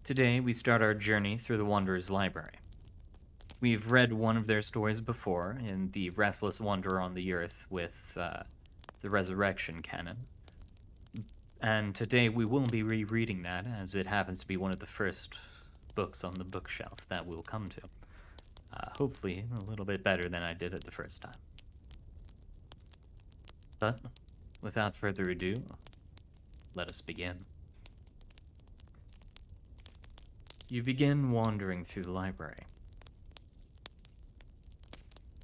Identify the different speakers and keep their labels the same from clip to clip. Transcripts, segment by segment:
Speaker 1: Today, we start our journey through the Wanderer's Library. We've read one of their stories before in the Restless Wanderer on the Earth with the Resurrection canon. And today we will be rereading that as it happens to be one of the first books on the bookshelf that we'll come to. Hopefully a little bit better than I did it the first time. But, without further ado, let us begin. You begin wandering through the library.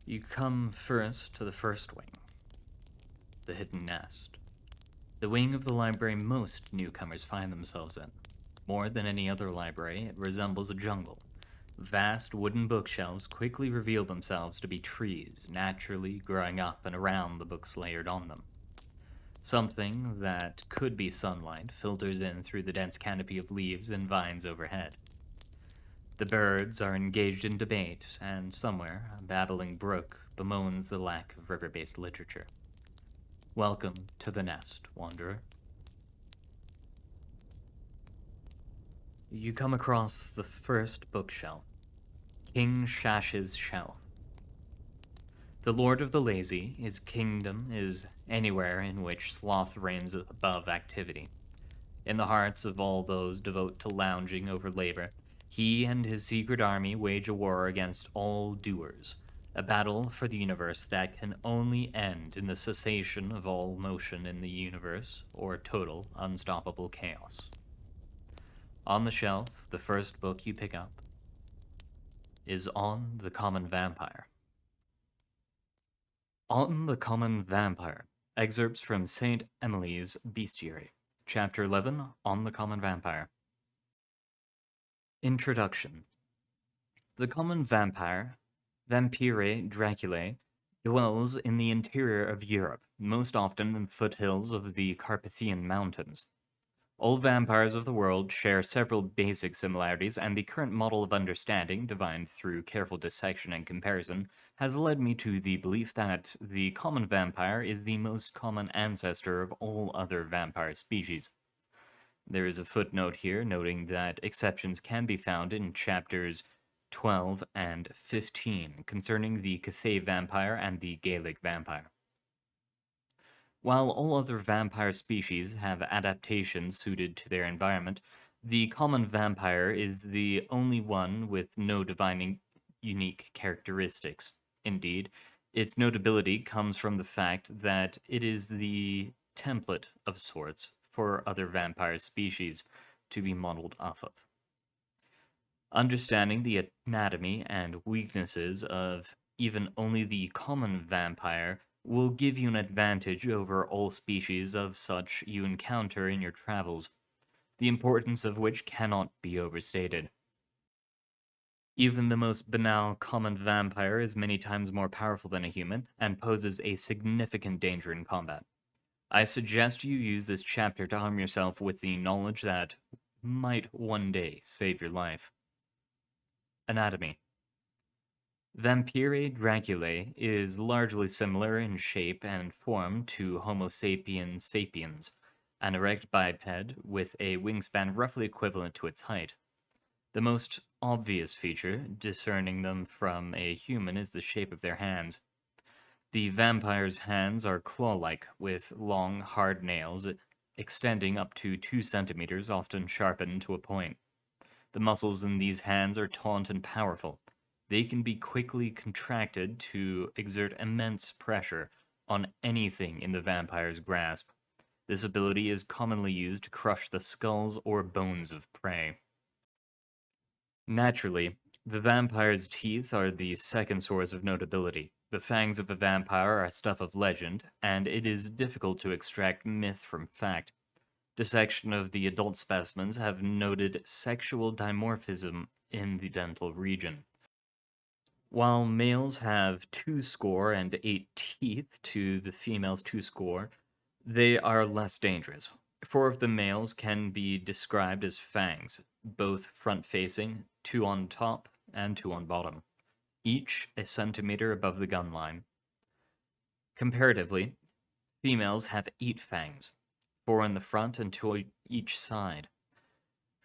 Speaker 1: You come first to the first wing, the hidden nest. The wing of the library most newcomers find themselves in. More than any other library, it resembles a jungle. Vast wooden bookshelves quickly reveal themselves to be trees, naturally growing up and around the books layered on them. Something that could be sunlight filters in through the dense canopy of leaves and vines overhead. The birds are engaged in debate, and somewhere, a babbling brook bemoans the lack of river-based literature. Welcome to the nest, wanderer. You come across the first bookshelf, King Shash's Shelf. The Lord of the Lazy, his kingdom is anywhere in which sloth reigns above activity. In the hearts of all those devout to lounging over labor, he and his secret army wage a war against all doers, a battle for the universe that can only end in the cessation of all motion in the universe or total, unstoppable chaos. On the shelf, the first book you pick up is On the Common Vampire. On the Common Vampire, excerpts from St. Emily's Bestiary, Chapter 11, On the Common Vampire. Introduction. The common vampire, Vampire Draculae, dwells in the interior of Europe, most often in the foothills of the Carpathian Mountains. All vampires of the world share several basic similarities, and the current model of understanding, divined through careful dissection and comparison, has led me to the belief that the common vampire is the most common ancestor of all other vampire species. There is a footnote here noting that exceptions can be found in chapters 12 and 15 concerning the Cathay vampire and the Gaelic vampire. While all other vampire species have adaptations suited to their environment, the common vampire is the only one with no defining unique characteristics. Indeed, its notability comes from the fact that it is the template of sorts for other vampire species to be modeled off of. Understanding the anatomy and weaknesses of even only the common vampire will give you an advantage over all species of such you encounter in your travels, the importance of which cannot be overstated. Even the most banal common vampire is many times more powerful than a human and poses a significant danger in combat. I suggest you use this chapter to arm yourself with the knowledge that might one day save your life. Anatomy. Vampire Draculae is largely similar in shape and form to Homo sapiens sapiens, an erect biped with a wingspan roughly equivalent to its height. The most obvious feature discerning them from a human is the shape of their hands. The vampire's hands are claw-like, with long, hard nails extending up to 2 centimeters, often sharpened to a point. The muscles in these hands are taut and powerful. They can be quickly contracted to exert immense pressure on anything in the vampire's grasp. This ability is commonly used to crush the skulls or bones of prey. Naturally, the vampire's teeth are the second source of notability. The fangs of a vampire are stuff of legend, and it is difficult to extract myth from fact. Dissection of the adult specimens have noted sexual dimorphism in the dental region. While males have 28 teeth to the female's 20, they are less dangerous. 4 of the males can be described as fangs, both front-facing, 2 on top and 2 on bottom, each a centimeter above the gun line. Comparatively, females have 8 fangs, 4 in the front and 2 on each side.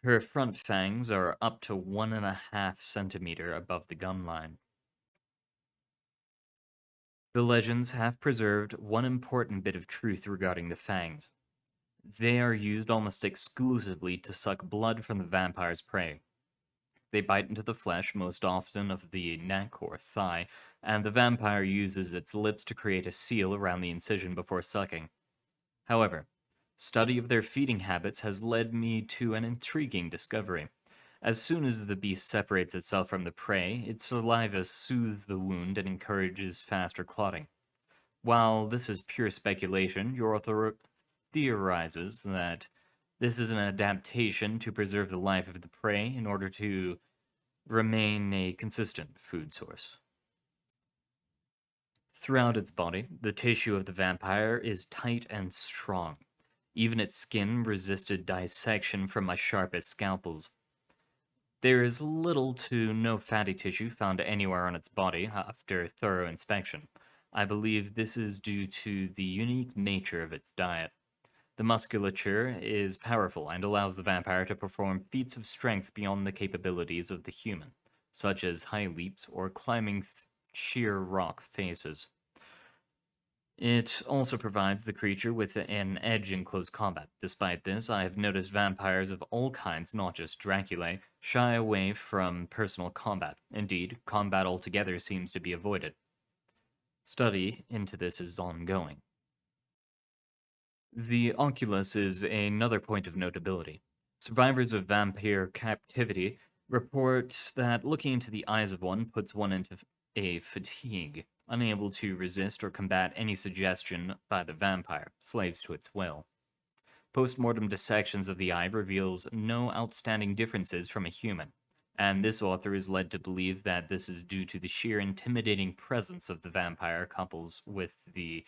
Speaker 1: Her front fangs are up to 1.5 centimeter above the gun line. The legends have preserved one important bit of truth regarding the fangs. They are used almost exclusively to suck blood from the vampire's prey. They bite into the flesh, most often of the neck or thigh, and the vampire uses its lips to create a seal around the incision before sucking. However, study of their feeding habits has led me to an intriguing discovery. As soon as the beast separates itself from the prey, its saliva soothes the wound and encourages faster clotting. While this is pure speculation, your author theorizes that this is an adaptation to preserve the life of the prey in order to remain a consistent food source. Throughout its body, the tissue of the vampire is tight and strong. Even its skin resisted dissection from my sharpest scalpels. There is little to no fatty tissue found anywhere on its body after thorough inspection. I believe this is due to the unique nature of its diet. The musculature is powerful and allows the vampire to perform feats of strength beyond the capabilities of the human, such as high leaps or climbing sheer rock faces. It also provides the creature with an edge in close combat. Despite this, I have noticed vampires of all kinds, not just Draculae, shy away from personal combat. Indeed, combat altogether seems to be avoided. Study into this is ongoing. The oculus is another point of notability. Survivors of vampire captivity report that looking into the eyes of one puts one into a fatigue, unable to resist or combat any suggestion by the vampire, slaves to its will. Post-mortem dissections of the eye reveals no outstanding differences from a human, and this author is led to believe that this is due to the sheer intimidating presence of the vampire couples with the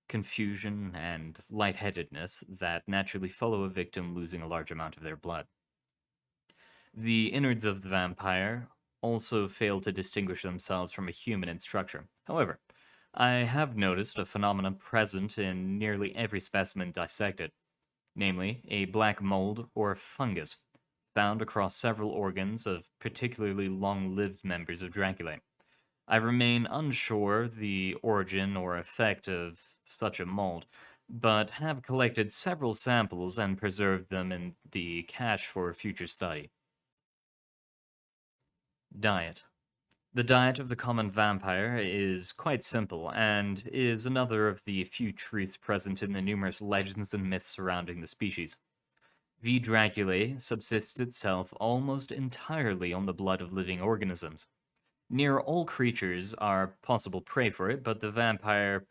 Speaker 1: confusion and lightheadedness that naturally follow a victim losing a large amount of their blood. The innards of the vampire also fail to distinguish themselves from a human in structure. However, I have noticed a phenomenon present in nearly every specimen dissected, namely a black mold or fungus found across several organs of particularly long-lived members of Draculae. I remain unsure the origin or effect of such a mold, but have collected several samples and preserved them in the cache for future study. Diet. The diet of the common vampire is quite simple, and is another of the few truths present in the numerous legends and myths surrounding the species. V. Draculae subsists itself almost entirely on the blood of living organisms. Near all creatures are possible prey for it, but the vampire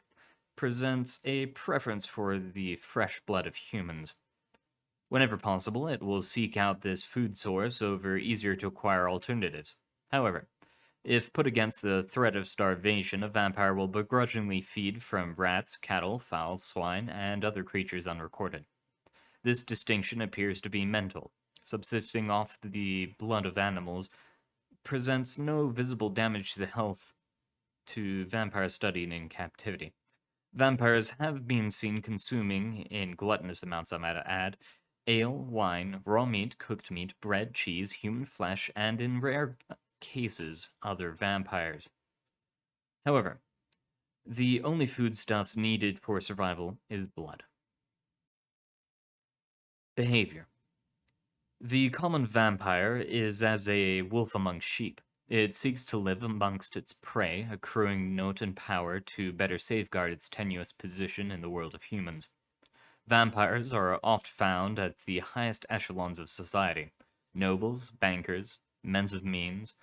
Speaker 1: presents a preference for the fresh blood of humans. Whenever possible, it will seek out this food source over easier to acquire alternatives. However, if put against the threat of starvation, a vampire will begrudgingly feed from rats, cattle, fowl, swine, and other creatures unrecorded. This distinction appears to be mental. Subsisting off the blood of animals presents no visible damage to the health to vampires studied in captivity. Vampires have been seen consuming, in gluttonous amounts I might add, ale, wine, raw meat, cooked meat, bread, cheese, human flesh, and in rare cases, other vampires. However, the only foodstuffs needed for survival is blood. Behavior. The common vampire is as a wolf among sheep. It seeks to live amongst its prey, accruing note and power to better safeguard its tenuous position in the world of humans. Vampires are oft found at the highest echelons of society: nobles, bankers, men of means.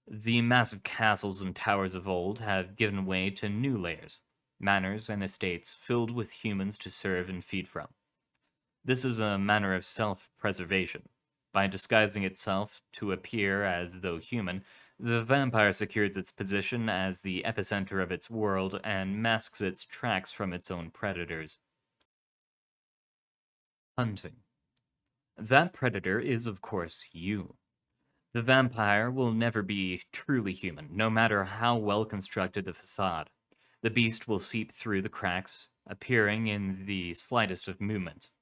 Speaker 1: The massive castles and towers of old have given way to new layers, manors and estates filled with humans to serve and feed from. This is a manner of self-preservation. By disguising itself to appear as though human, the vampire secures its position as the epicenter of its world and masks its tracks from its own predators. Hunting. That predator is, of course, you. The vampire will never be truly human, no matter how well constructed the facade. The beast will seep through the cracks, appearing in the slightest of movements.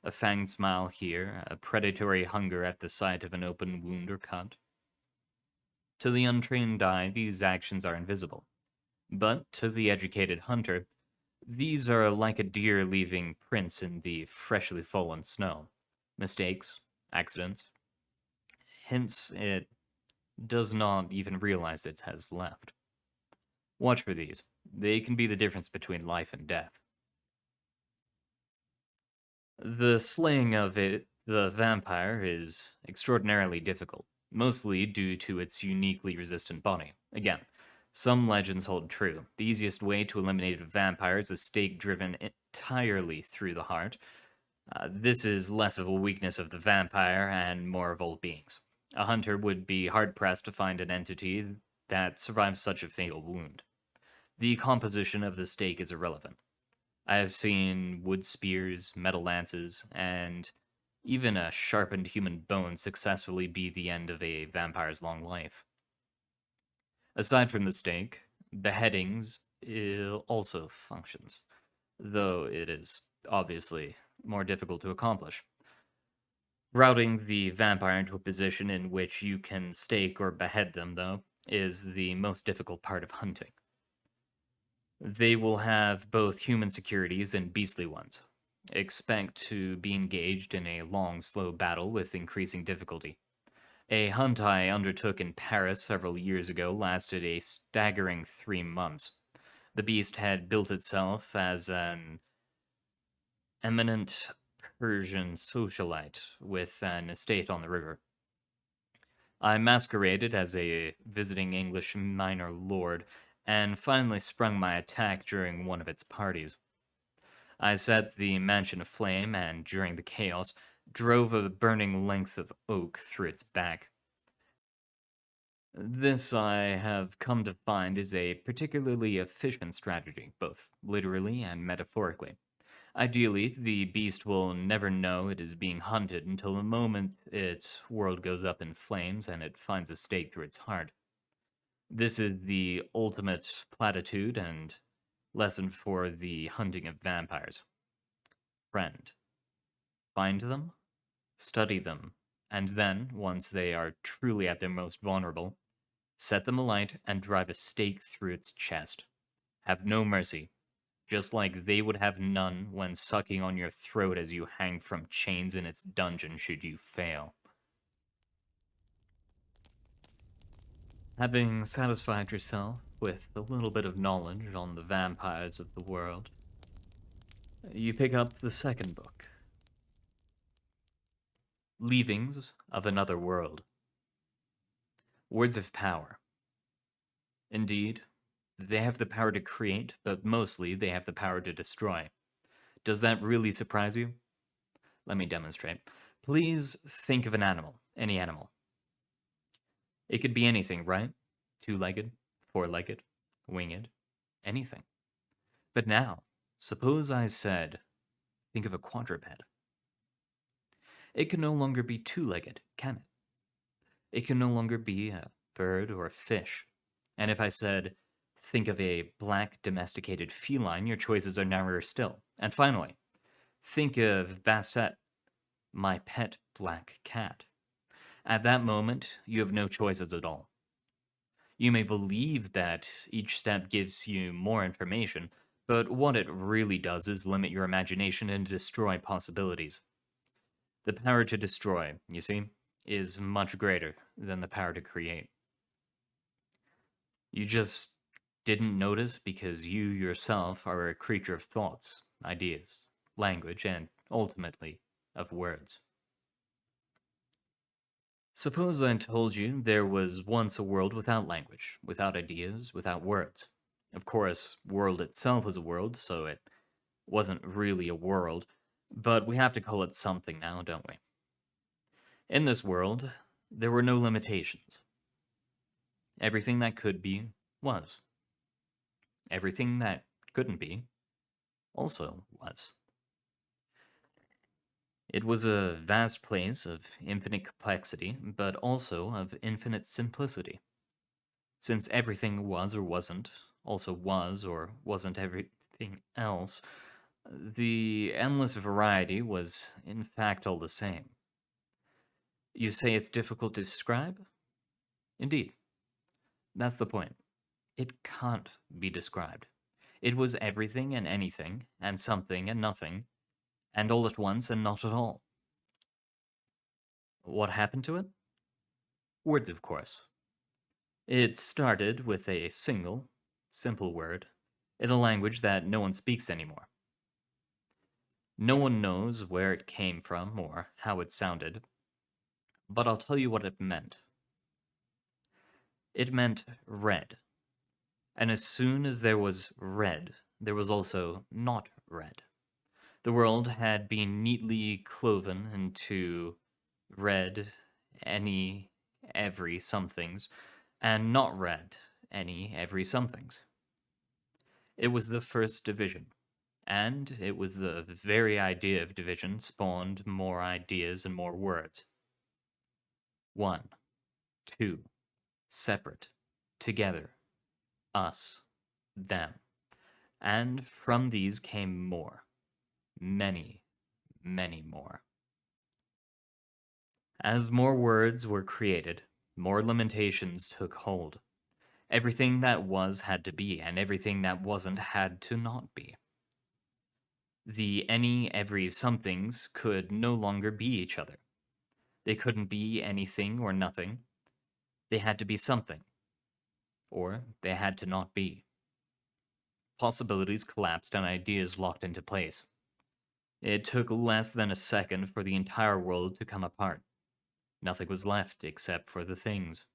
Speaker 1: A fanged smile here, a predatory hunger at the sight of an open wound or cut. To the untrained eye, these actions are invisible. But to the educated hunter, these are like a deer leaving prints in the freshly fallen snow. Mistakes, accidents, hints it does not even realize it has left. Watch for these. They can be the difference between life and death. The slaying of the vampire is extraordinarily difficult, mostly due to its uniquely resistant body. Again, some legends hold true. The easiest way to eliminate a vampire is a stake driven entirely through the heart. This is less of a weakness of the vampire and more of all beings. A hunter would be hard pressed to find an entity that survives such a fatal wound. The composition of the stake is irrelevant. I have seen wood spears, metal lances, and even a sharpened human bone successfully be the end of a vampire's long life. Aside from the stake, beheadings also functions, though it is obviously more difficult to accomplish. Routing the vampire into a position in which you can stake or behead them, though, is the most difficult part of hunting. They will have both human securities and beastly ones. Expect to be engaged in a long, slow battle with increasing difficulty. A hunt I undertook in Paris several years ago lasted a staggering 3 months. The beast had built itself as an eminent Persian socialite with an estate on the river. I masqueraded as a visiting English minor lord and finally sprung my attack during one of its parties. I set the mansion aflame and, during the chaos, drove a burning length of oak through its back. This, I have come to find, is a particularly efficient strategy, both literally and metaphorically. Ideally, the beast will never know it is being hunted until the moment its world goes up in flames and it finds a stake through its heart. This is the ultimate platitude and lesson for the hunting of vampires. Friend, find them, study them, and then, once they are truly at their most vulnerable, set them alight and drive a stake through its chest. Have no mercy, just like they would have none when sucking on your throat as you hang from chains in its dungeon should you fail. Having satisfied yourself with a little bit of knowledge on the vampires of the world, you pick up the second book, Leavings of Another World. Words of power. Indeed, they have the power to create, but mostly they have the power to destroy. Does that really surprise you? Let me demonstrate. Please think of an animal, any animal. It could be anything, right? Two-legged, four-legged, winged, anything. But now, suppose I said, think of a quadruped. It can no longer be two-legged, can it? It can no longer be a bird or a fish. And if I said, think of a black domesticated feline, your choices are narrower still. And finally, think of Bastet, my pet black cat. At that moment, you have no choices at all. You may believe that each step gives you more information, but what it really does is limit your imagination and destroy possibilities. The power to destroy, you see, is much greater than the power to create. You just didn't notice because you yourself are a creature of thoughts, ideas, language, and ultimately of words. Suppose I told you there was once a world without language, without ideas, without words. Of course, world itself is a world, so it wasn't really a world, but we have to call it something now, don't we? In this world, there were no limitations. Everything that could be was. Everything that couldn't be also was. It was a vast place of infinite complexity, but also of infinite simplicity. Since everything was or wasn't, also was or wasn't everything else, The endless variety was, in fact, all the same. You say it's difficult to describe? Indeed, that's the point. It can't be described. It was everything and anything, and something and nothing, and all at once and not at all. What happened to it? Words, of course. It started with a single, simple word in a language that no one speaks anymore. No one knows where it came from or how it sounded, but I'll tell you what it meant. It meant red. And as soon as there was red, there was also not red. The world had been neatly cloven into red, any, every somethings, and not red, any, every somethings. It was the first division, and it was the very idea of division spawned more ideas and more words. One, two, separate, together, us, them. And from these came more. Many, many more. As more words were created, more limitations took hold. Everything that was had to be, and everything that wasn't had to not be. The any, every somethings could no longer be each other. They couldn't be anything or nothing. They had to be something. Or they had to not be. Possibilities collapsed and ideas locked into place. It took less than a second for the entire world to come apart. Nothing was left except for the things.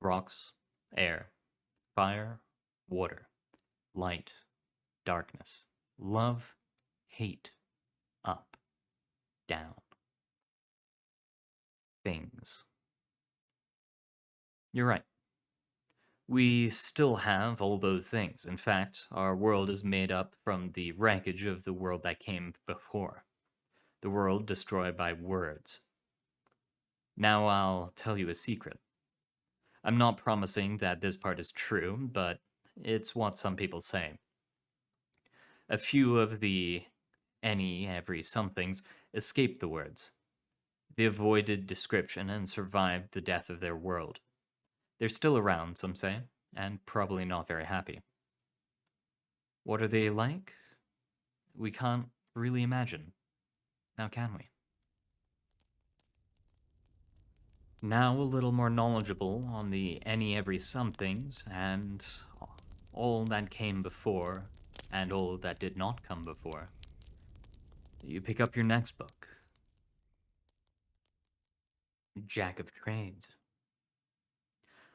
Speaker 1: Rocks, air, fire, water, light, darkness, love, hate, up, down. Things. You're right. We still have all those things. In fact, our world is made up from the wreckage of the world that came before. The world destroyed by words. Now I'll tell you a secret. I'm not promising that this part is true, but it's what some people say. A few of the any, every somethings escaped the words. They avoided description and survived the death of their world. They're still around, some say, and probably not very happy. What are they like? We can't really imagine. Now can we? Now a little more knowledgeable on the any, every somethings and all that came before and all that did not come before. You pick up your next book. Jack of Trades.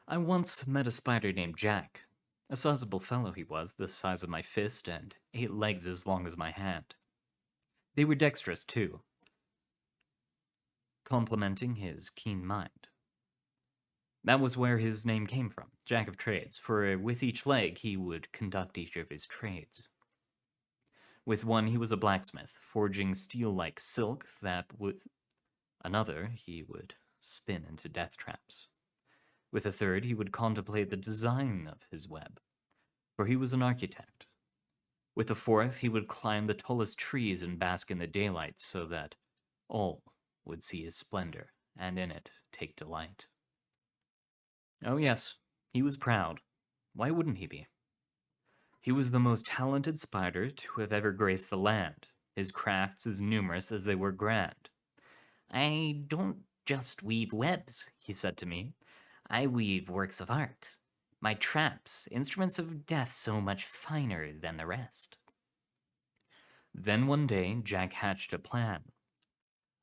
Speaker 1: I once met a spider named Jack. A sizable fellow he was, the size of my fist and 8 legs as long as my hand. They were dexterous, too, complementing his keen mind. That was where his name came from, Jack of Trades, for with each leg he would conduct each of his trades. With one he was a blacksmith, forging steel like silk that with another he would spin into death traps. With a third he would contemplate the design of his web, for he was an architect. With the fourth he would climb the tallest trees and bask in the daylight so that all would see his splendor and in it take delight. Oh yes, he was proud. Why wouldn't he be? He was the most talented spider to have ever graced the land, his crafts as numerous as they were grand. I don't just weave webs, he said to me. I weave works of art. My traps, instruments of death so much finer than the rest. Then one day Jack hatched a plan.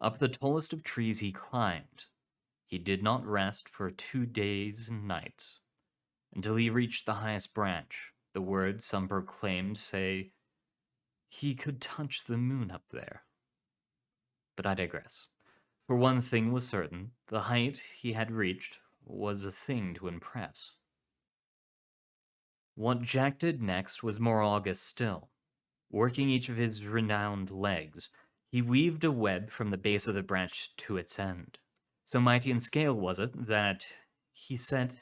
Speaker 1: Up the tallest of trees he climbed. He did not rest for 2 days and nights, until he reached the highest branch. The words some proclaimed say he could touch the moon up there. But I digress. For one thing was certain, the height he had reached was a thing to impress. What Jack did next was more august still. Working each of his renowned legs, he weaved a web from the base of the branch to its end. So mighty in scale was it that he said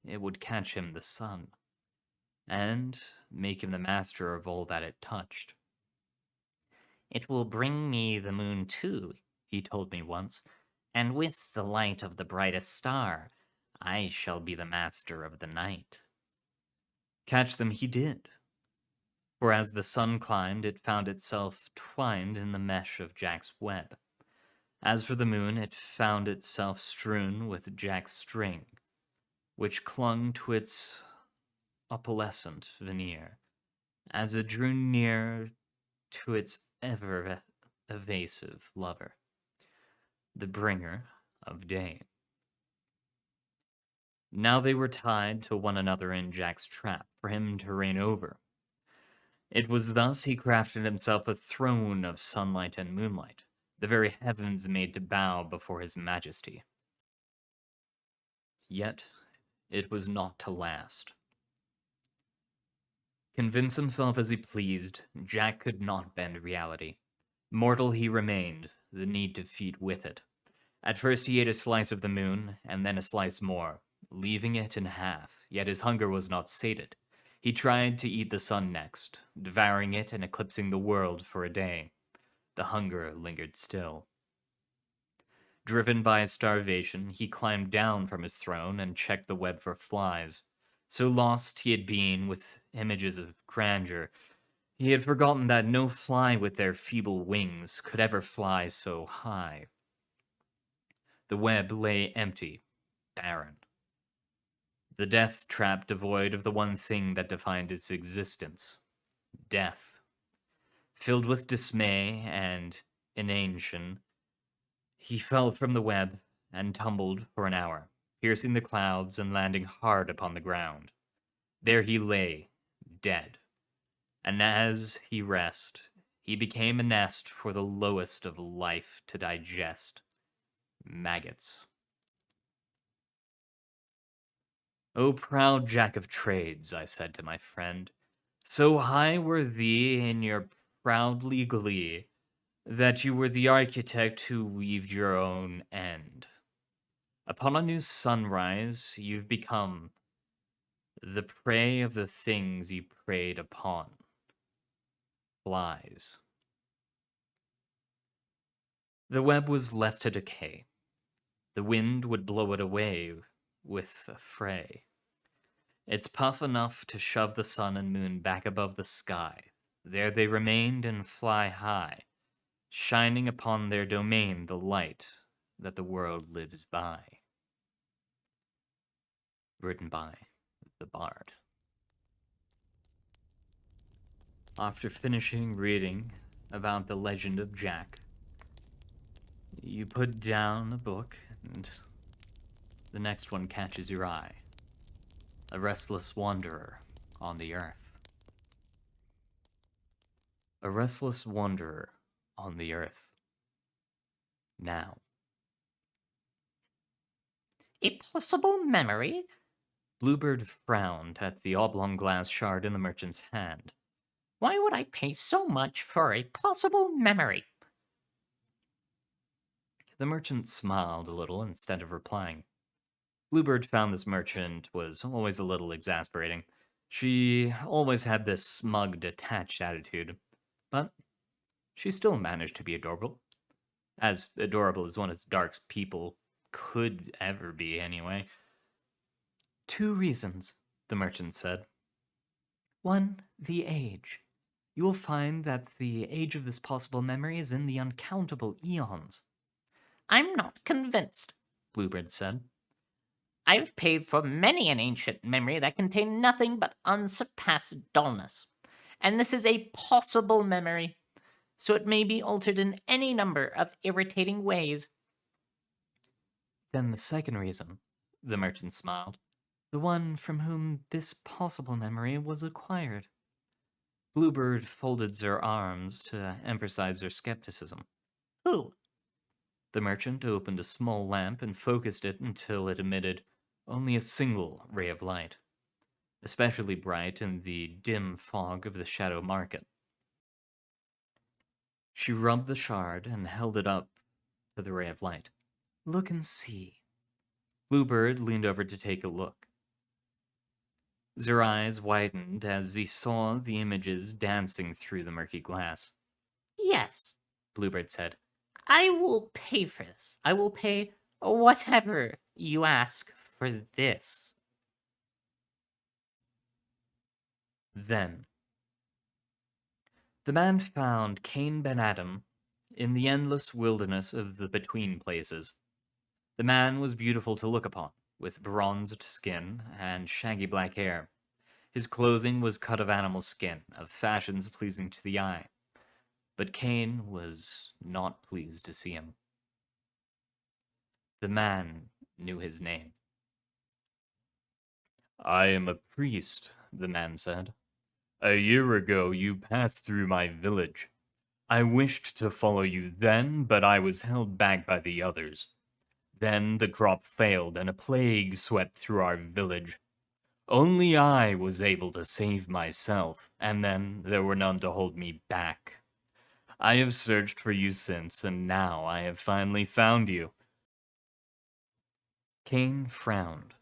Speaker 1: it would catch him the sun, and make him the master of all that it touched. "It will bring me the moon too," he told me once, "and with the light of the brightest star, I shall be the master of the night." Catch them he did, for as the sun climbed, it found itself twined in the mesh of Jack's web. As for the moon, it found itself strewn with Jack's string, which clung to its opalescent veneer, as it drew near to its ever evasive lover, the bringer of day. Now they were tied to one another in Jack's trap for him to reign over. It was thus he crafted himself a throne of sunlight and moonlight, the very heavens made to bow before his majesty. Yet it was not to last. Convince himself as he pleased, Jack could not bend reality. Mortal he remained, the need to feed with it. At first he ate a slice of the moon, and then a slice more, leaving it in half, yet his hunger was not sated. He tried to eat the sun next, devouring it and eclipsing the world for a day. The hunger lingered still. Driven by starvation, he climbed down from his throne and checked the web for flies. So lost he had been with images of grandeur, he had forgotten that no fly with their feeble wings could ever fly so high. The web lay empty, barren. The death trap devoid of the one thing that defined its existence: death. Filled with dismay and inanition, he fell from the web and tumbled for an hour, piercing the clouds and landing hard upon the ground. There he lay, dead. And as he rested, he became a nest for the lowest of life to digest: maggots. "O proud Jack of trades," I said to my friend, "so high were thee in your proudly glee, that you were the architect who weaved your own end. Upon a new sunrise, you've become the prey of the things you preyed upon. Flies." The web was left to decay. The wind would blow it away with a fray. It's puff enough to shove the sun and moon back above the sky. There they remained and fly high, shining upon their domain the light that the world lives by. Written by the Bard. After finishing reading about the legend of Jack, you put down the book and the next one catches your eye. A restless wanderer on the earth. A restless wanderer on the earth. Now.
Speaker 2: A possible memory?
Speaker 1: Bluebird frowned at the oblong glass shard in the merchant's hand.
Speaker 2: Why would I pay so much for a possible memory?
Speaker 1: The merchant smiled a little instead of replying. Bluebird found this merchant was always a little exasperating. She always had this smug, detached attitude, but she still managed to be adorable. As adorable as one of Dark's people could ever be, anyway. 2 reasons, the merchant said. 1, the age. You will find that the age of this possible memory is in the uncountable eons.
Speaker 2: I'm not convinced,
Speaker 1: Bluebird said.
Speaker 2: I've paid for many an ancient memory that contained nothing but unsurpassed dullness. And this is a possible memory, so it may be altered in any number of irritating ways.
Speaker 1: Then the second reason, the merchant smiled, the one from whom this possible memory was acquired. Bluebird folded her arms to emphasize their skepticism.
Speaker 2: Who?
Speaker 1: The merchant opened a small lamp and focused it until it emitted only a single ray of light, especially bright in the dim fog of the shadow market. She rubbed the shard and held it up to the ray of light. Look and see. Bluebird leaned over to take a look. Her eyes widened as he saw the images dancing through the murky glass.
Speaker 2: Yes,
Speaker 1: Bluebird said.
Speaker 2: I will pay for this. I will pay whatever you ask for this.
Speaker 1: Then, the man found Cain ben Adam in the endless wilderness of the Between Places. The man was beautiful to look upon, with bronzed skin and shaggy black hair. His clothing was cut of animal skin, of fashions pleasing to the eye. But Cain was not pleased to see him. The man knew his name. I am a priest, the man said. A year ago you passed through my village. I wished to follow you then, but I was held back by the others. Then the crop failed and a plague swept through our village. Only I was able to save myself, and then there were none to hold me back. I have searched for you since, and now I have finally found you. Cain frowned.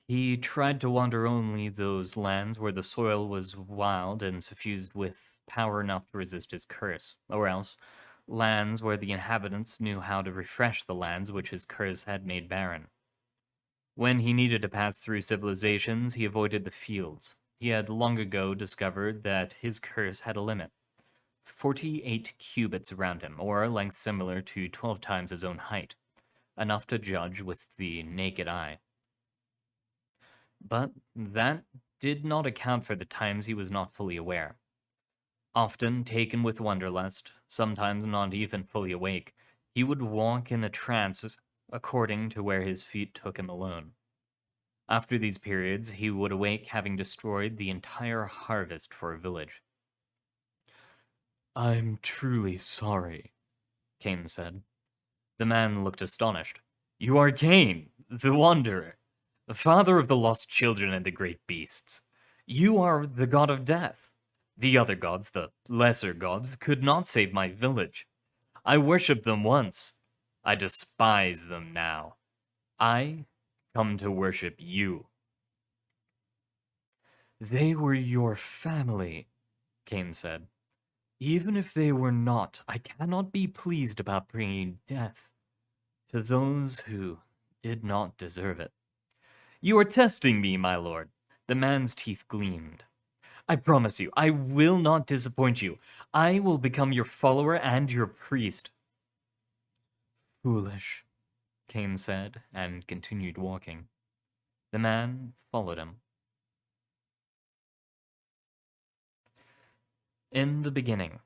Speaker 1: He tried to wander only those lands where the soil was wild and suffused with power enough to resist his curse, or else lands where the inhabitants knew how to refresh the lands which his curse had made barren. When he needed to pass through civilizations, he avoided the fields. He had long ago discovered that his curse had a limit. 48 cubits around him, or a length similar to 12 times his own height, enough to judge with the naked eye. But that did not account for the times he was not fully aware. Often taken with wanderlust, sometimes not even fully awake, he would walk in a trance according to where his feet took him alone. After these periods, he would awake having destroyed the entire harvest for a village. I'm truly sorry, Cain said. The man looked astonished. You are Cain, the Wanderer, the father of the lost children and the great beasts. You are the god of death. The other gods, the lesser gods, could not save my village. I worshipped them once. I despise them now. I come to worship you. They were your family, Cain said. Even if they were not, I cannot be pleased about bringing death to those who did not deserve it. You are testing me, my lord. The man's teeth gleamed. I promise you, I will not disappoint you. I will become your follower and your priest. Foolish, Cain said, and continued walking. The man followed him. In the beginning.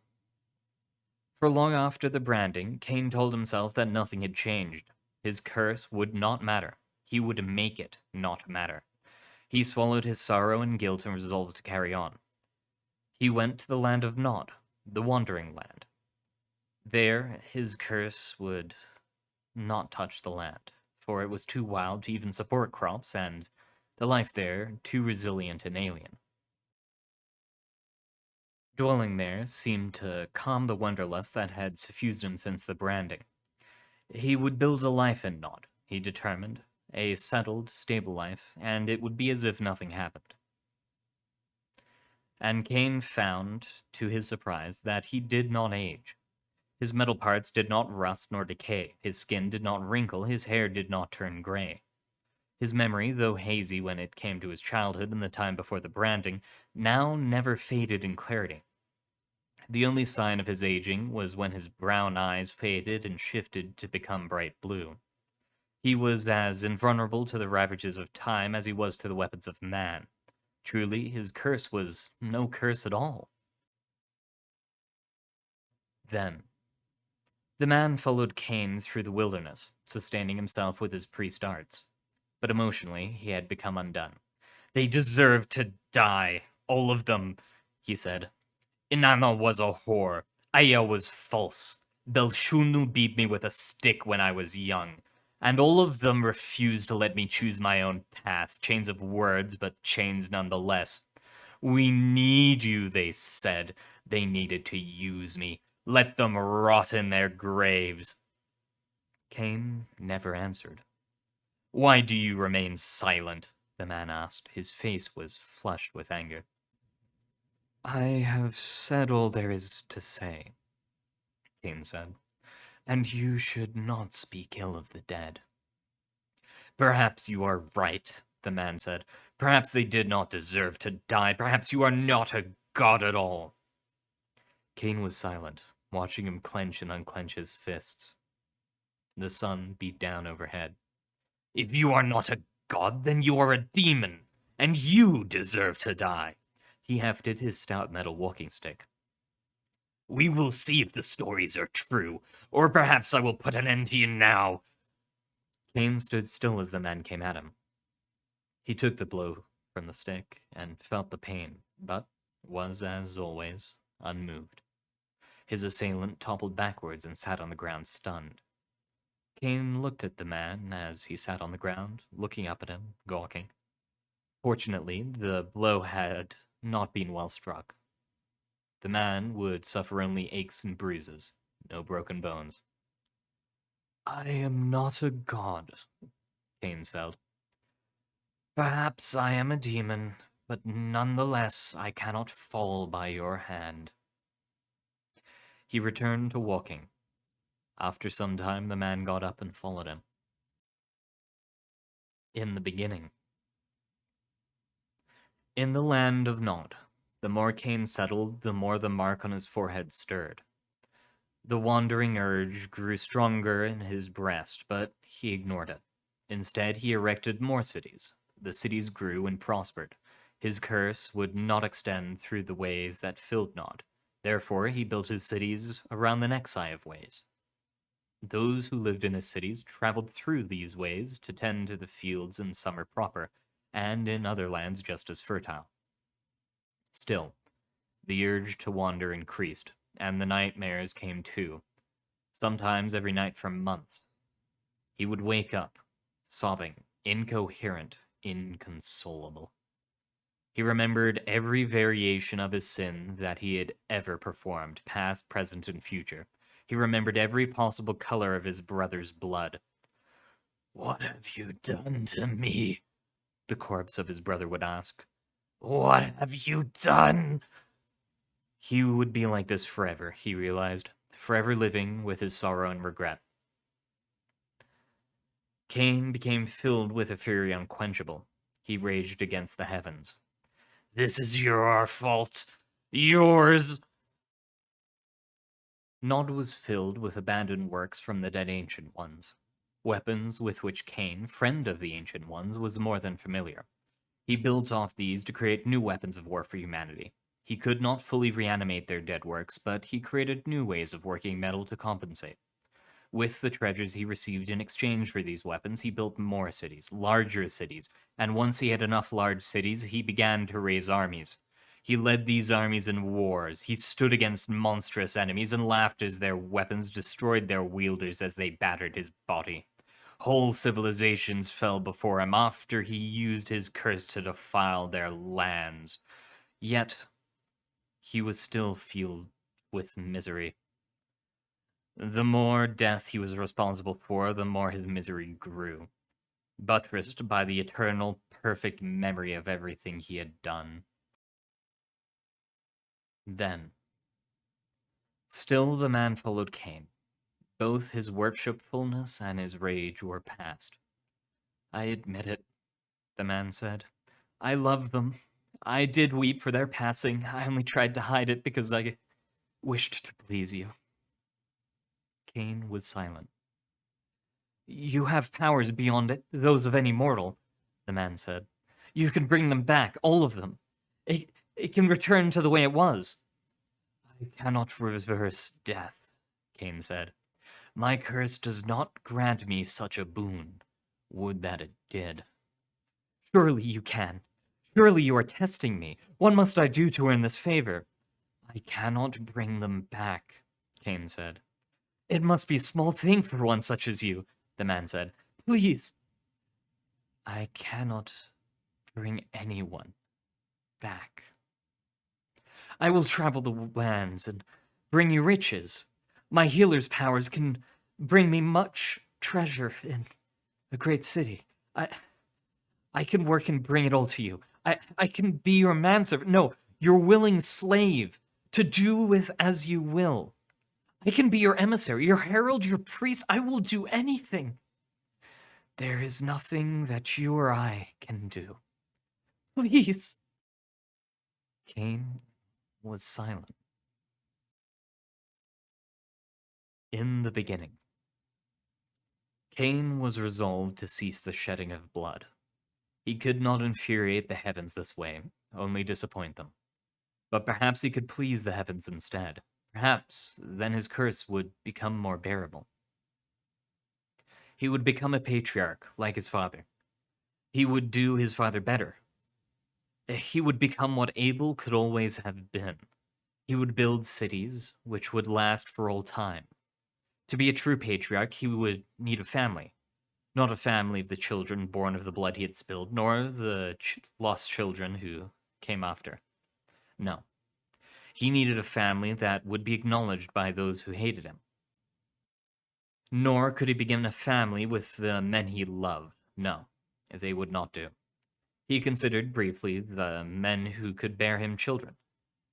Speaker 1: For long after the branding, Cain told himself that nothing had changed. His curse would not matter. He would make it not matter. He swallowed his sorrow and guilt and resolved to carry on. He went to the land of Nod, the wandering land. There, his curse would not touch the land, for it was too wild to even support crops, and the life there too resilient and alien. Dwelling there seemed to calm the wanderlust that had suffused him since the branding. He would build a life in Nod, he determined, a settled, stable life, and it would be as if nothing happened. And Cain found, to his surprise, that he did not age. His metal parts did not rust nor decay, his skin did not wrinkle, his hair did not turn gray. His memory, though hazy when it came to his childhood and the time before the branding, now never faded in clarity. The only sign of his aging was when his brown eyes faded and shifted to become bright blue. He was as invulnerable to the ravages of time as he was to the weapons of man. Truly, his curse was no curse at all. Then, the man followed Cain through the wilderness, sustaining himself with his priest arts. But emotionally, he had become undone. They deserve to die, all of them, he said. Inanna was a whore. Aya was false. Belshunu beat me with a stick when I was young. And all of them refused to let me choose my own path. Chains of words, but chains nonetheless. We need you, they said. They needed to use me. Let them rot in their graves. Cain never answered. Why do you remain silent? The man asked. His face was flushed with anger. I have said all there is to say, Cain said, and you should not speak ill of the dead. Perhaps you are right, the man said. Perhaps they did not deserve to die. Perhaps you are not a god at all. Cain was silent, watching him clench and unclench his fists. The sun beat down overhead. If you are not a god, then you are a demon, and you deserve to die. He hefted his stout metal walking stick. We will see if the stories are true, or perhaps I will put an end to you now. Cain stood still as the man came at him. He took the blow from the stick and felt the pain, but was, as always, unmoved. His assailant toppled backwards and sat on the ground stunned. Cain looked at the man as he sat on the ground, looking up at him, gawking. Fortunately, the blow had not been well struck. The man would suffer only aches and bruises, no broken bones. I am not a god, Cain said. Perhaps I am a demon, but nonetheless I cannot fall by your hand. He returned to walking. After some time, the man got up and followed him. In the beginning. In the land of Nod, the more Cain settled, the more the mark on his forehead stirred. The wandering urge grew stronger in his breast, but he ignored it. Instead, he erected more cities. The cities grew and prospered. His curse would not extend through the ways that filled Nod. Therefore, he built his cities around the next eye of ways. Those who lived in his cities traveled through these ways to tend to the fields in summer proper, and in other lands just as fertile. Still, the urge to wander increased, and the nightmares came too, sometimes every night for months. He would wake up, sobbing, incoherent, inconsolable. He remembered every variation of his sin that he had ever performed, past, present, and future. He remembered every possible color of his brother's blood. What have you done to me? The corpse of his brother would ask. What have you done? He would be like this forever, he realized, forever living with his sorrow and regret. Cain became filled with a fury unquenchable. He raged against the heavens. This is your fault. Yours. Nod was filled with abandoned works from the dead Ancient Ones. Weapons with which Cain, friend of the Ancient Ones, was more than familiar. He built off these to create new weapons of war for humanity. He could not fully reanimate their dead works, but he created new ways of working metal to compensate. With the treasures he received in exchange for these weapons, he built more cities, larger cities, and once he had enough large cities, he began to raise armies. He led these armies in wars. He stood against monstrous enemies and laughed as their weapons destroyed their wielders as they battered his body. Whole civilizations fell before him after he used his curse to defile their lands. Yet, he was still filled with misery. The more death he was responsible for, the more his misery grew, buttressed by the eternal, perfect memory of everything he had done. Then, still the man followed Cain. Both his worshipfulness and his rage were past. I admit it, the man said. I love them. I did weep for their passing. I only tried to hide it because I wished to please you. Cain was silent. You have powers beyond those of any mortal, the man said. You can bring them back, all of them. It can return to the way it was. I cannot reverse death, Cain said. My curse does not grant me such a boon. Would that it did. Surely you can. Surely you are testing me. What must I do to earn this favor? I cannot bring them back, Cain said. It must be a small thing for one such as you, the man said. Please. I cannot bring anyone back. I will travel the lands and bring you riches. My healer's powers can bring me much treasure in a great city. I can work and bring it all to you. I can be your manservant. No, your willing slave, to do with as you will. I can be your emissary, your herald, your priest. I will do anything. There is nothing that you or I can do. Please. Cain was silent. In the beginning, Cain was resolved to cease the shedding of blood. He could not infuriate the heavens this way, only disappoint them. But perhaps he could please the heavens instead. Perhaps then his curse would become more bearable. He would become a patriarch like his father. He would do his father better. He would become what Abel could always have been. He would build cities which would last for all time. To be a true patriarch, he would need a family. Not a family of the children born of the blood he had spilled, nor the lost children who came after. No. He needed a family that would be acknowledged by those who hated him. Nor could he begin a family with the men he loved. No, they would not do. He considered briefly the men who could bear him children,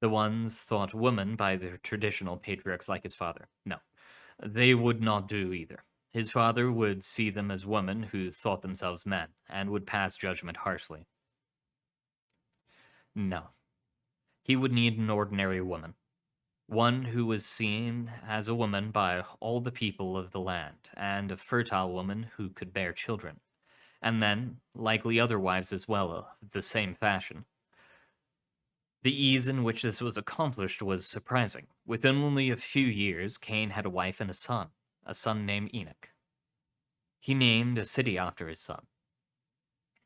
Speaker 1: the ones thought women by the traditional patriarchs like his father. No, they would not do either. His father would see them as women who thought themselves men, and would pass judgment harshly. No, he would need an ordinary woman, one who was seen as a woman by all the people of the land, and a fertile woman who could bear children, and then likely other wives as well of the same fashion. The ease in which this was accomplished was surprising. Within only a few years, Cain had a wife and a son named Enoch. He named a city after his son.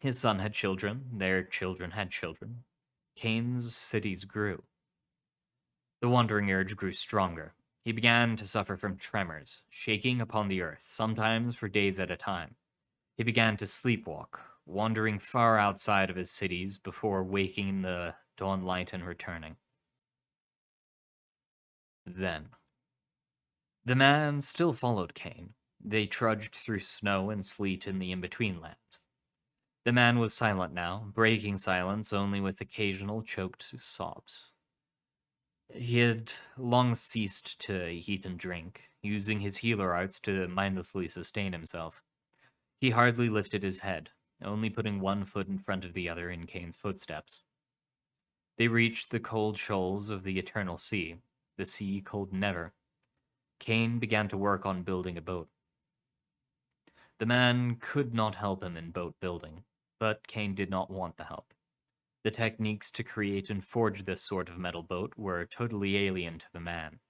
Speaker 1: His son had children, their children had children. Cain's cities grew. The wandering urge grew stronger. He began to suffer from tremors, shaking upon the earth, sometimes for days at a time. He began to sleepwalk, wandering far outside of his cities before waking in the dawn light and returning. Then, the man still followed Cain. They trudged through snow and sleet in the in-between lands. The man was silent now, breaking silence only with occasional choked sobs. He had long ceased to eat and drink, using his healer arts to mindlessly sustain himself. He hardly lifted his head, only putting one foot in front of the other in Cain's footsteps. They reached the cold shoals of the eternal sea, the sea cold never. Cain began to work on building a boat. The man could not help him in boat building, but Cain did not want the help. The techniques to create and forge this sort of metal boat were totally alien to the man.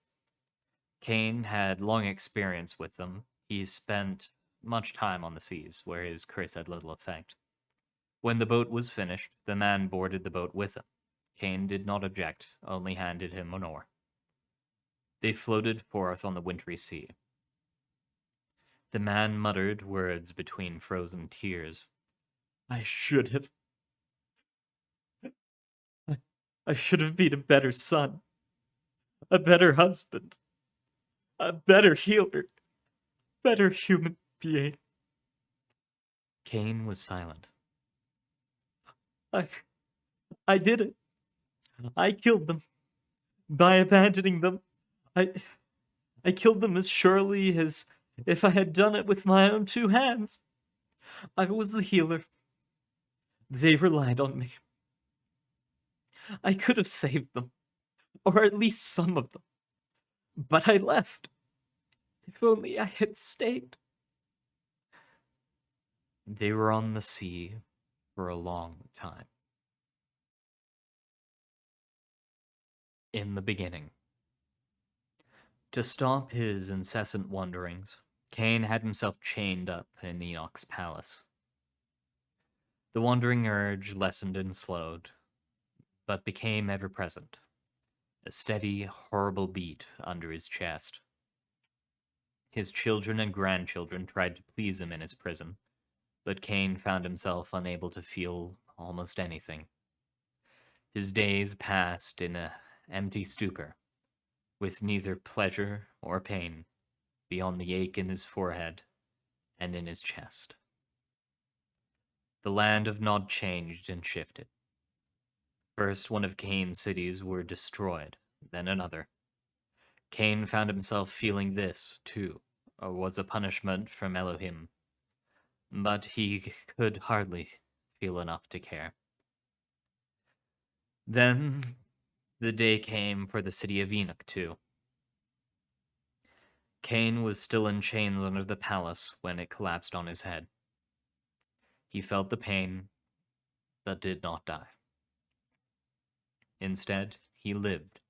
Speaker 1: Cain had long experience with them. He spent much time on the seas, where his curse had little effect. When the boat was finished, the man boarded the boat with him. Cain did not object, only handed him an oar. They floated forth on the wintry sea. The man muttered words between frozen tears. I should have been a better son, a better husband, a better healer, better human being. Cain was silent. I did it. I killed them. By abandoning them, I killed them as surely as if I had done it with my own two hands. I was the healer. They relied on me. I could have saved them, or at least some of them. But I left. If only I had stayed. They were on the sea for a long time. In the beginning. To stop his incessant wanderings, Cain had himself chained up in Enoch's palace. The wandering urge lessened and slowed, but became ever present, a steady, horrible beat under his chest. His children and grandchildren tried to please him in his prison, but Cain found himself unable to feel almost anything. His days passed in an empty stupor, with neither pleasure or pain beyond the ache in his forehead and in his chest. The land of Nod changed and shifted. First, one of Cain's cities were destroyed, then another. Cain found himself feeling this, too, or was a punishment from Elohim. But he could hardly feel enough to care. Then the day came for the city of Enoch, too. Cain was still in chains under the palace when it collapsed on his head. He felt the pain, but did not die. Instead, he lived,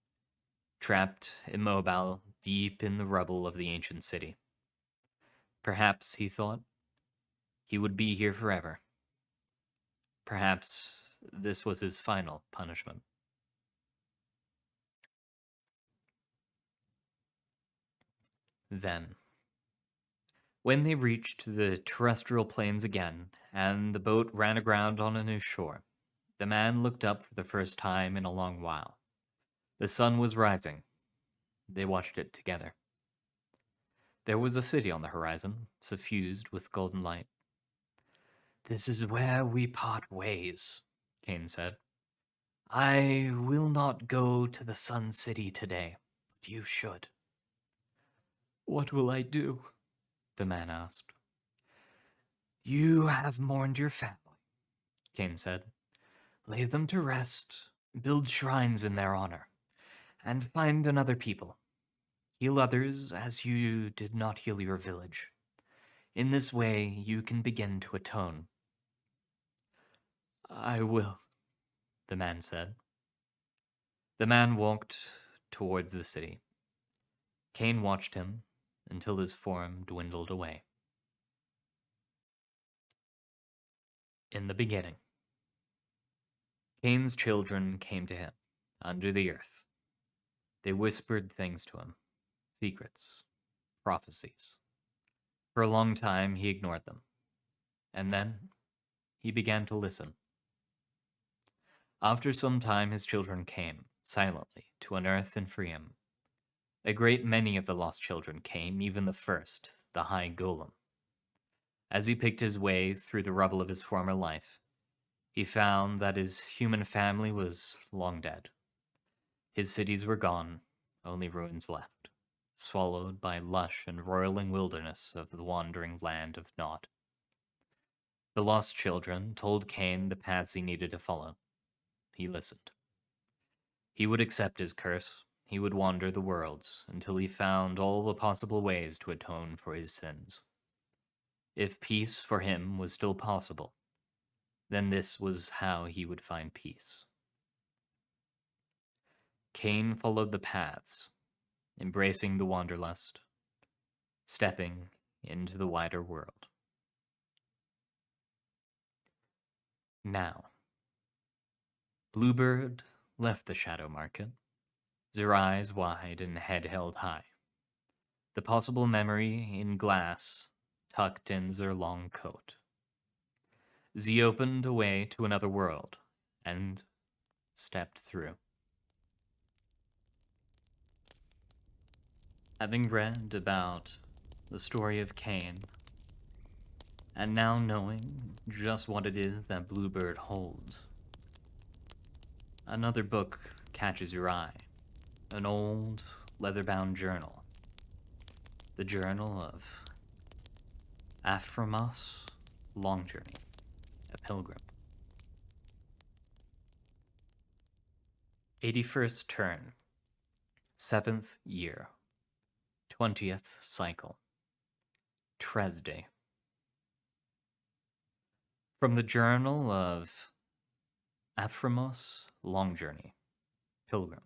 Speaker 1: trapped, immobile, deep in the rubble of the ancient city. Perhaps, he thought, he would be here forever. Perhaps this was his final punishment. Then, when they reached the terrestrial plains again, and the boat ran aground on a new shore, the man looked up for the first time in a long while. The sun was rising. They watched it together. There was a city on the horizon, suffused with golden light. "This is where we part ways," Cain said. "I will not go to the Sun City today, but you should." "What will I do?" the man asked. "You have mourned your family," Cain said. "Lay them to rest, build shrines in their honor, and find another people. Heal others as you did not heal your village. In this way, you can begin to atone." "I will," the man said. The man walked towards the city. Cain watched him until his form dwindled away. In the beginning, Cain's children came to him under the earth. They whispered things to him, secrets, prophecies. For a long time, he ignored them. And then he began to listen. After some time, his children came, silently, to unearth and free him. A great many of the lost children came, even the first, the high golem. As he picked his way through the rubble of his former life, he found that his human family was long dead. His cities were gone, only ruins left, swallowed by lush and roiling wilderness of the wandering land of Nod. The lost children told Cain the paths he needed to follow. He listened. He would accept his curse. He would wander the worlds until he found all the possible ways to atone for his sins. If peace for him was still possible, then this was how he would find peace. Cain followed the paths, embracing the wanderlust, stepping into the wider world. Now, Bluebird left the shadow market, their eyes wide and head held high, the possible memory in glass tucked in their long coat. Ze opened a way to another world and stepped through. Having read about the story of Cain, and now knowing just what it is that Bluebird holds, another book catches your eye. An old, leather-bound journal. The journal of Aframos Long Journey, a Pilgrim. 81st turn, 7th year, 20th cycle, Tresday. From the journal of Aframos Long Journey, Pilgrim.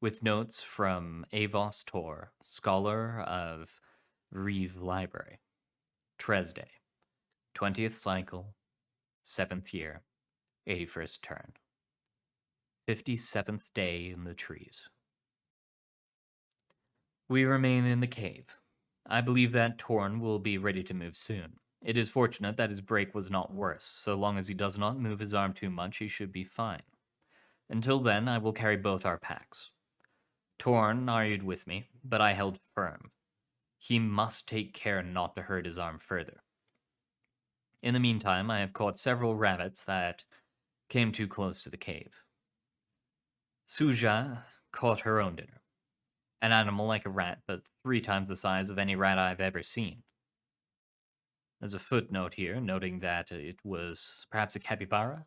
Speaker 1: With notes from Avos Tor, scholar of Reeve Library. Tresday, 20th cycle, 7th year, 81st turn. 57th day in the trees. We remain in the cave. I believe that Torn will be ready to move soon. It is fortunate that his break was not worse. So long as he does not move his arm too much, he should be fine. Until then, I will carry both our packs. Torn argued with me, but I held firm. He must take care not to hurt his arm further. In the meantime, I have caught several rabbits that came too close to the cave. Suja caught her own dinner, an animal like a rat, but 3 times the size of any rat I've ever seen. There's a footnote here noting that it was perhaps a capybara.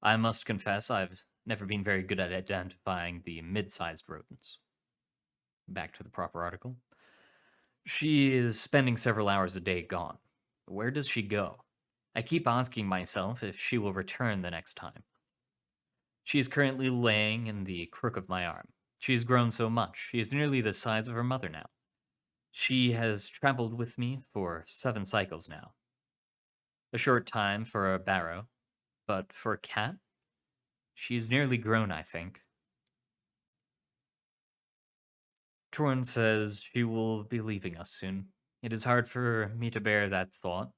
Speaker 1: I must confess I've never been very good at identifying the mid-sized rodents. Back to the proper article. She is spending several hours a day gone. Where does she go? I keep asking myself if she will return the next time. She is currently laying in the crook of my arm. She has grown so much. She is nearly the size of her mother now. She has traveled with me for 7 cycles now. A short time for a barrow, but for a cat, she is nearly grown, I think. Torn says she will be leaving us soon. It is hard for me to bear that thought.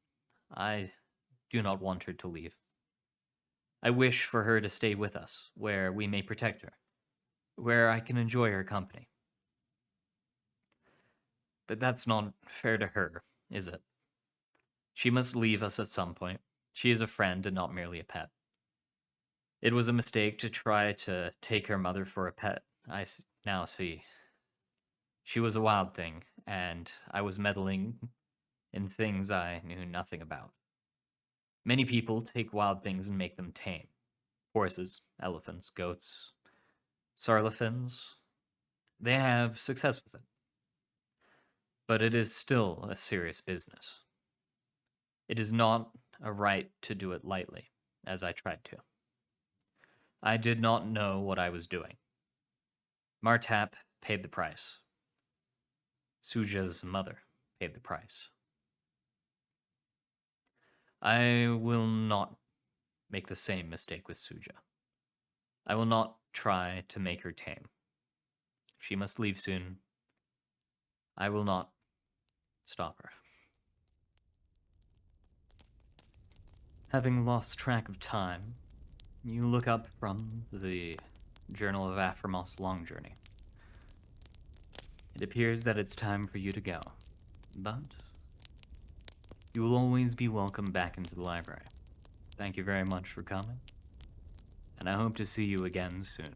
Speaker 1: I do not want her to leave. I wish for her to stay with us, where we may protect her, where I can enjoy her company. But that's not fair to her, is it? She must leave us at some point. She is a friend and not merely a pet. It was a mistake to try to take her mother for a pet. I now see. She was a wild thing, and I was meddling in things I knew nothing about. Many people take wild things and make them tame. Horses, elephants, goats, sarlafins. They have success with it. But it is still a serious business. It is not a right to do it lightly, as I tried to. I did not know what I was doing. Martap paid the price. Suja's mother paid the price. I will not make the same mistake with Suja. I will not try to make her tame. She must leave soon. I will not stop her. Having lost track of time, you look up from the Journal of Aphramos Long Journey. It appears that it's time for you to go, but you will always be welcome back into the library. Thank you very much for coming, and I hope to see you again soon.